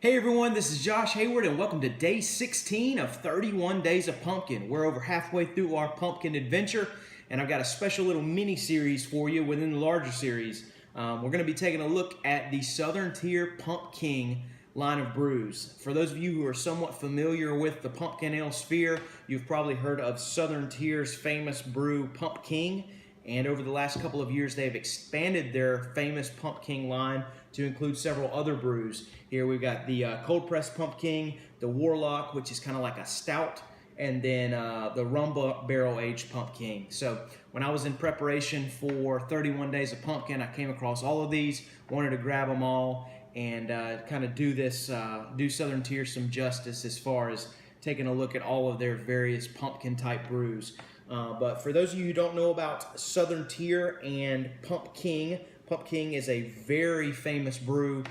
Hey everyone, this is Josh Hayward and welcome to day 16 of 31 Days of Pumpkin. We're over halfway through our pumpkin adventure and I've got a special little mini series for you within the larger series. We're going to be taking a look at the Southern Tier Pumking line of brews. For those of you who are somewhat familiar with the pumpkin ale sphere, you've probably heard of Southern Tier's famous brew Pumking. And over the last couple of years, they've expanded their famous Pumking line to include several other brews. Here we've got the cold pressed Pumking, the Warlock, which is kind of like a stout, and then the rum barrel aged Pumking. So when I was in preparation for 31 Days of Pumpkin, I came across all of these, wanted to grab them all, and kind of do Southern Tier some justice as far as taking a look at all of their various pumpkin type brews. But for those of you who don't know about Southern Tier and Pumking, Pumking is a very famous brew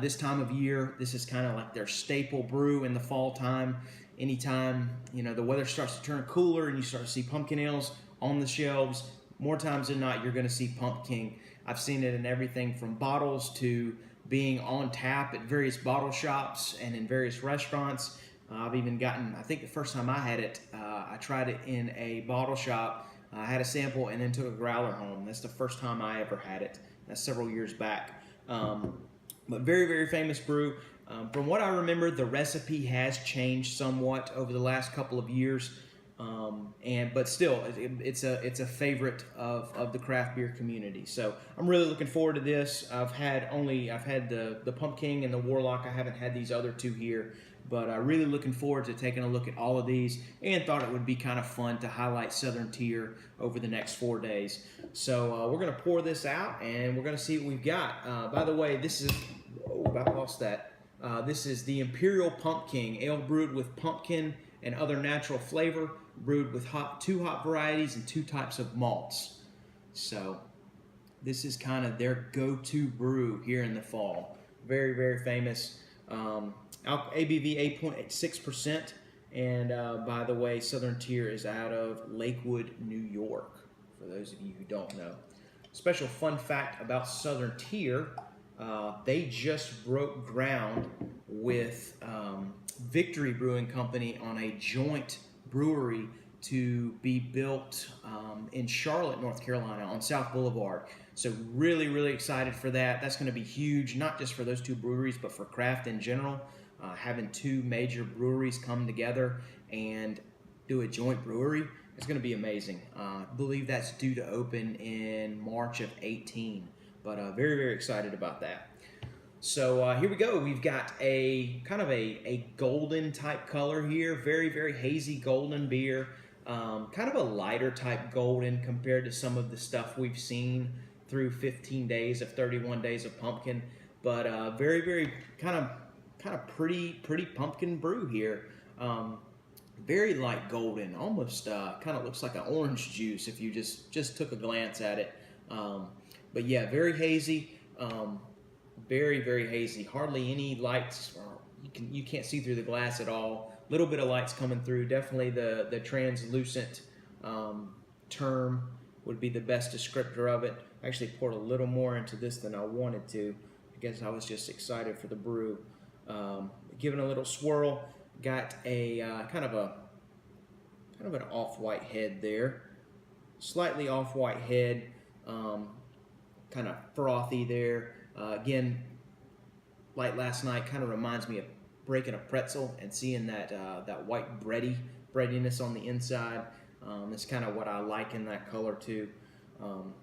this time of year. This is kind of like their staple brew in the fall time. Anytime the weather starts to turn cooler and you start to see pumpkin ales on the shelves, more times than not you're going to see Pumking. I've seen it in everything from bottles to being on tap at various bottle shops and in various restaurants. I've even gotten, I think the first time I had it, I tried it in a bottle shop. I had a sample and then took a growler home. That's the first time I ever had it. That's several years back. But very, very famous brew. From what I remember, the recipe has changed somewhat over the last couple of years. But still, it's a favorite of the craft beer community. So I'm really looking forward to this. I've had the Pumking and the Warlock. I haven't had these other two here, but really looking forward to taking a look at all of these, and thought it would be kind of fun to highlight Southern Tier over the next 4 days. So we're gonna pour this out and we're gonna see what we've got. By the way, this is about lost that. This is the Imperial Pumking, ale brewed with pumpkin and other natural flavor, brewed with two hop varieties and two types of malts. So this is kind of their go-to brew here in the fall. Very, very famous. ABV 8.6%, and by the way, Southern Tier is out of Lakewood, New York, for those of you who don't know. Special fun fact about Southern Tier, they just broke ground with Victory Brewing Company on a joint brewery to be built in Charlotte, North Carolina on South Boulevard. So really, really excited for that. That's going to be huge, not just for those two breweries, but for craft in general. Having two major breweries come together and do a joint brewery, it's going to be amazing. I believe that's due to open in March of 18, but very, very excited about that. So here we go. We've got a kind of a golden type color here, very, very hazy golden beer, kind of a lighter type golden compared to some of the stuff we've seen through 15 days of 31 Days of Pumpkin, but very, very kind of pretty pumpkin brew here. Very light golden, almost kind of looks like an orange juice if you just took a glance at it. But yeah, very hazy, very, very hazy. Hardly any lights. You can't see through the glass at all. Little bit of lights coming through. Definitely the translucent term would be the best descriptor of it. I actually poured a little more into this than I wanted to. I guess I was just excited for the brew. Giving a little swirl. Got a kind of an off-white head there. Slightly off-white head. Kind of frothy there. Again, like last night, kind of reminds me of breaking a pretzel and seeing that white breadiness on the inside. It's kind of what I like in that color too.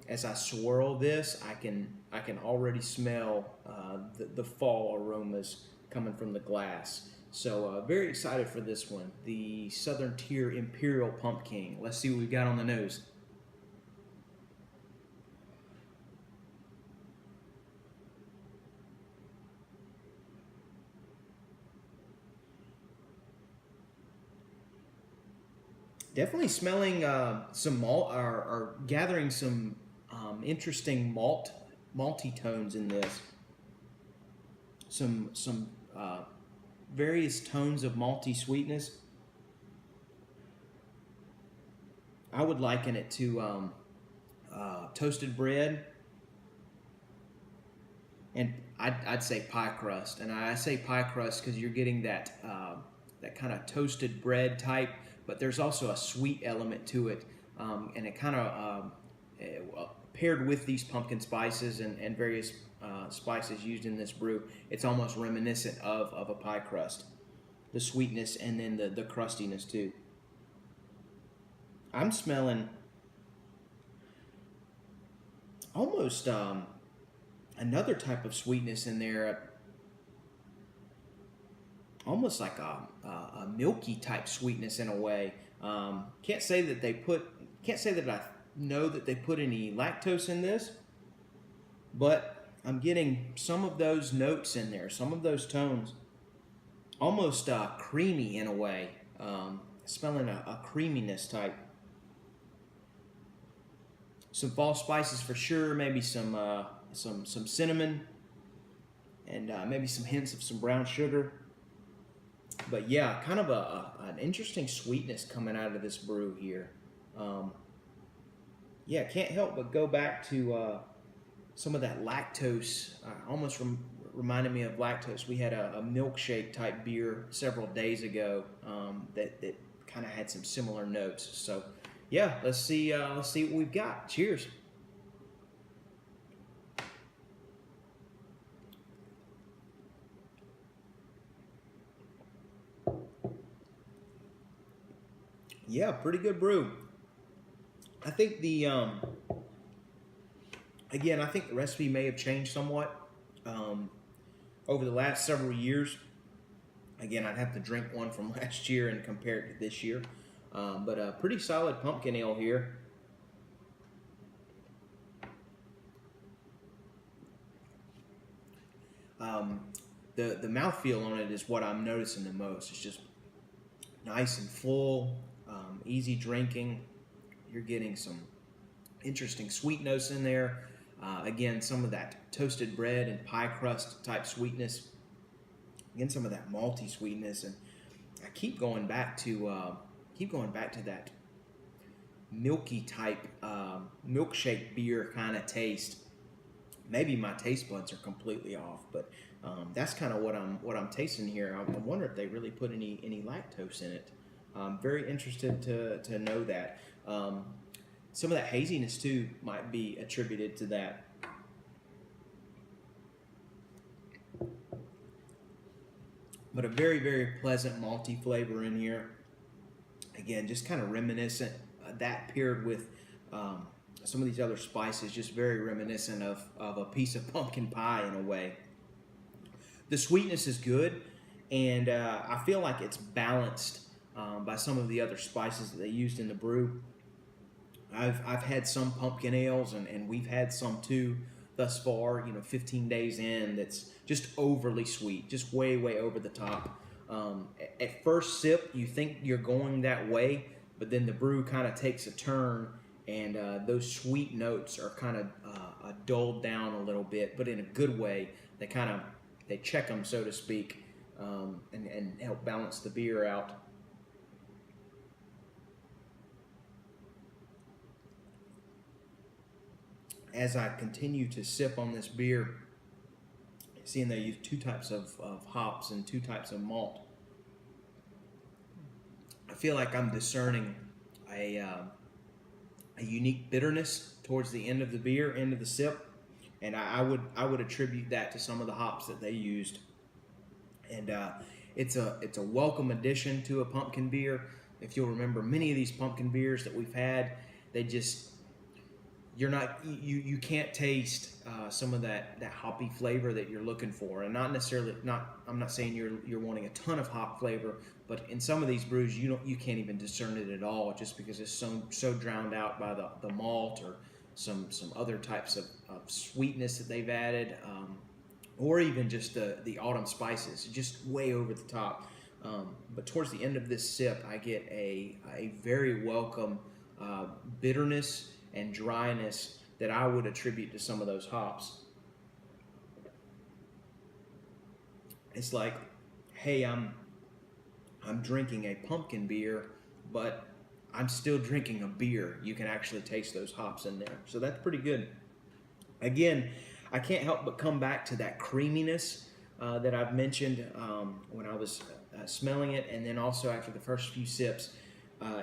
As I swirl this, I can already smell the fall aromas coming from the glass. So very excited for this one, the Southern Tier Imperial Pumking. Let's see what we've got on the nose. Definitely smelling some malt, or gathering some interesting malty tones in this. Some various tones of malty sweetness. I would liken it to toasted bread and I'd say pie crust. And I say pie crust because you're getting that that kind of toasted bread type, but there's also a sweet element to it, and it kind of paired with these pumpkin spices and various spices used in this brew, it's almost reminiscent of a pie crust. The sweetness and then the crustiness too. I'm smelling almost another type of sweetness in there, almost like a milky type sweetness in a way. Can't say that I know that they put any lactose in this, but I'm getting some of those notes in there, some of those tones, almost creamy in a way. Smelling a creaminess type. Some fall spices for sure, maybe some cinnamon, and maybe some hints of some brown sugar. But yeah, kind of an interesting sweetness coming out of this brew here. Yeah, can't help but go back to some of that lactose. Almost reminded me of lactose. We had a milkshake type beer several days ago that kind of had some similar notes. So yeah, let's see what we've got. Cheers. Yeah, pretty good brew. I think again, I think the recipe may have changed somewhat over the last several years. Again, I'd have to drink one from last year and compare it to this year. But a pretty solid pumpkin ale here. The mouthfeel on it is what I'm noticing the most. It's just nice and full, easy drinking. You're getting some interesting sweet notes in there. Again, some of that toasted bread and pie crust type sweetness. Again, some of that malty sweetness, and I keep going back to that milky type milkshake beer kind of taste. Maybe my taste buds are completely off, but that's kind of what I'm tasting here. I wonder if they really put any lactose in it. I'm very interested to know that. Some of that haziness too might be attributed to that. But a very, very pleasant malty flavor in here. Again, just kind of reminiscent, that paired with some of these other spices, just very reminiscent of a piece of pumpkin pie in a way. The sweetness is good, and I feel like it's balanced by some of the other spices that they used in the brew. I've had some pumpkin ales, and we've had some too thus far, 15 days in, that's just overly sweet, just way, way over the top. At first sip, you think you're going that way, but then the brew kind of takes a turn, and those sweet notes are kind of dulled down a little bit, but in a good way. They check them, so to speak, and help balance the beer out. As I continue to sip on this beer, seeing they use two types of hops and two types of malt, I feel like I'm discerning a unique bitterness towards the end of the beer, end of the sip, and I would attribute that to some of the hops that they used. And it's a welcome addition to a pumpkin beer. If you'll remember, many of these pumpkin beers that we've had, you can't taste some of that hoppy flavor that you're looking for, and I'm not saying you're wanting a ton of hop flavor, but in some of these brews you can't even discern it at all, just because it's so drowned out by the malt or some other types of sweetness that they've added, or even just the autumn spices, just way over the top. But towards the end of this sip, I get a very welcome bitterness and dryness that I would attribute to some of those hops. It's like, hey, I'm drinking a pumpkin beer, but I'm still drinking a beer. You can actually taste those hops in there. So that's pretty good. Again, I can't help but come back to that creaminess that I've mentioned when I was smelling it, and then also after the first few sips.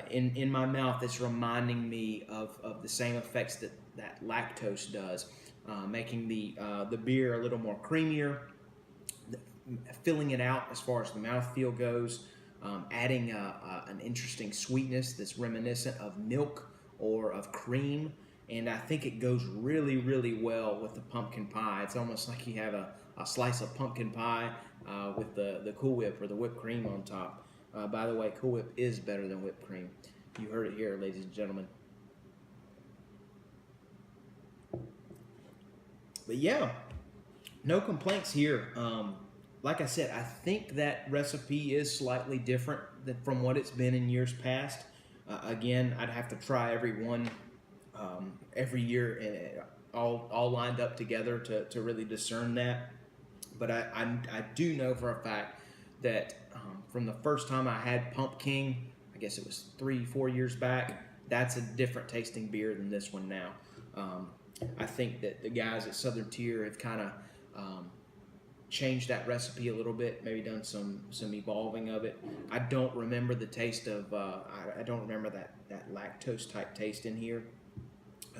In my mouth, it's reminding me of the same effects that lactose does, making the beer a little more creamier, filling it out as far as the mouthfeel goes, adding an interesting sweetness that's reminiscent of milk or of cream, and I think it goes really, really well with the pumpkin pie. It's almost like you have a slice of pumpkin pie with the Cool Whip or the whipped cream on top. By the way, Cool Whip is better than whipped cream. You heard it here, ladies and gentlemen. But yeah, no complaints here. Like I said, I think that recipe is slightly different from what it's been in years past. Again, I'd have to try every one every year, and all lined up together to really discern that. But I do know for a fact that from the first time I had Pumpkin, I guess it was 3-4 years back, that's a different tasting beer than this one now. I think that the guys at Southern Tier have kind of changed that recipe a little bit, maybe done some evolving of it. I don't remember the taste of, I don't remember that lactose type taste in here,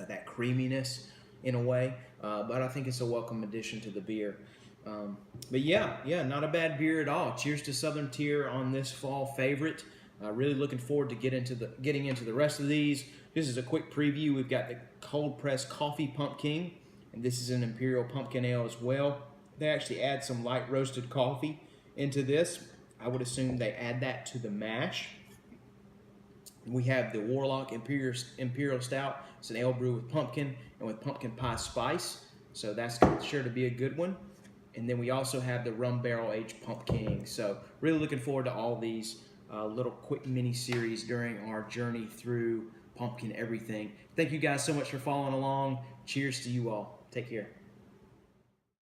that creaminess in a way, but I think it's a welcome addition to the beer. But yeah, not a bad beer at all. Cheers to Southern Tier on this fall favorite. Really looking forward to getting into the rest of these. This is a quick preview. We've got the cold pressed coffee pumpkin, and this is an Imperial Pumpkin Ale as well. They actually add some light roasted coffee into this. I would assume they add that to the mash. We have the Warlock Imperial Stout. It's an ale brew with pumpkin and with pumpkin pie spice, so that's sure to be a good one. And then we also have the Rum Barrel Aged Pumpkin. So really looking forward to all these little quick mini series during our journey through pumpkin everything. Thank you guys so much for following along. Cheers to you all. Take care.